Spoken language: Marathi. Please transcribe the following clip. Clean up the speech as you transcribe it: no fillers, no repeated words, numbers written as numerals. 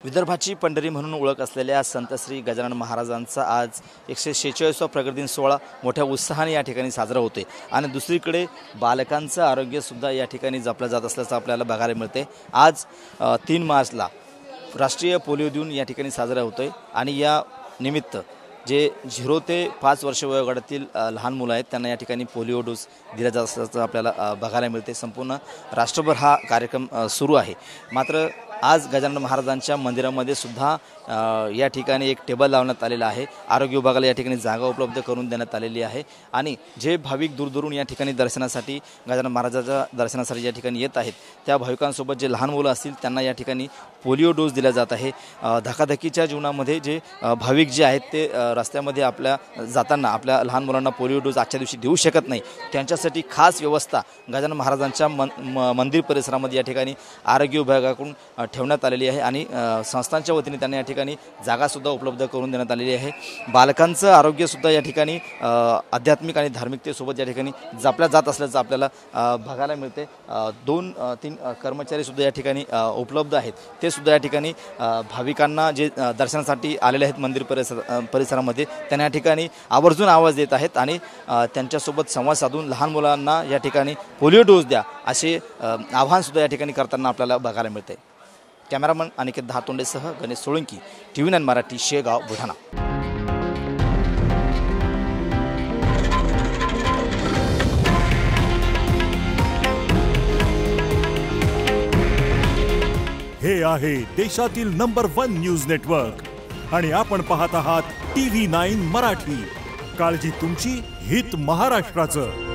विदर्भाची पंढरी म्हणून ओळख असलेल्या संत श्री गजानन महाराजांचा आज 146वा प्रगट दिन सोहळा मोठ्या उत्साहाने या ठिकाणी साजरा होतोय आणि दुसरीकडे बालकांचं आरोग्यसुद्धा या ठिकाणी जपलं जात असल्याचं आपल्याला बघायला मिळते। आज 3 मार्चला राष्ट्रीय पोलिओ दिन या ठिकाणी साजरा होतोय आणि या निमित्त जे 0 ते 5 वर्ष वयोगटातील लहान मुलं आहेत त्यांना या ठिकाणी पोलिओ डोस दिला जात असल्याचं आपल्याला बघायला मिळते। संपूर्ण राष्ट्रभर हा कार्यक्रम सुरू आहे। मात्र आज गजानन महाराजांच्या मंदिरामध्ये सुद्धा या ठिकाणी एक टेबल लावण्यात आलेला आहे। आरोग्य विभागाला या ठिकाणी जागा उपलब्ध करून देण्यात आलेली आहे आणि जे भाविक दूरदूरून या ठिकाणी दर्शनासाठी गजानन महाराजांच्या दर्शनासाठी या ठिकाणी येत आहेत त्या भाविकांसोबत जे लहान मुलं असतील त्यांना या ठिकाणी पोलिओ डोस दिला जात आहे। धकाधकीच्या जीवनामध्ये जे भाविक जे आहेत ते रस्त्यामध्ये आपल्या जाताना आपल्या लहान मुलांना पोलिओ डोस आजच्या दिवशी देऊ शकत नाही, त्यांच्यासाठी खास व्यवस्था गजानन महाराजांच्या मंदिर परिसरामध्ये या ठिकाणी आरोग्य विभागाकडून ठेवण्यात आलेली आहे आणि संस्थांच्या वतीने त्यांना या ठिकाणी जागासुद्धा उपलब्ध करून देण्यात आलेली आहे। बालकांचं आरोग्यसुद्धा या ठिकाणी आध्यात्मिक आणि धार्मिकतेसोबत या ठिकाणी जपल्या जात असल्याचं आपल्याला बघायला मिळते। 2-3 कर्मचारीसुद्धा या ठिकाणी उपलब्ध आहेत, ते सुद्धा या ठिकाणी भाविकांना जे दर्शनासाठी आलेले आहेत मंदिर परिसरामध्ये त्यांना या ठिकाणी आवर्जून आवाज देत आहेत आणि त्यांच्यासोबत संवाद साधून लहान मुलांना या ठिकाणी पोलिओ डोस द्या असे आवाहनसुद्धा या ठिकाणी करताना आपल्याला बघायला मिळते। कॅमेरामन अनिकेत धातोंडेसह गणेश सोळंकी, TV9 मराठी, शेगाव, बुलढाणा। हे आहे देशातील नंबर 1 न्यूज नेटवर्क आणि आपण पाहत आहात TV9 मराठी। काळजी तुमची, हित महाराष्ट्राचं।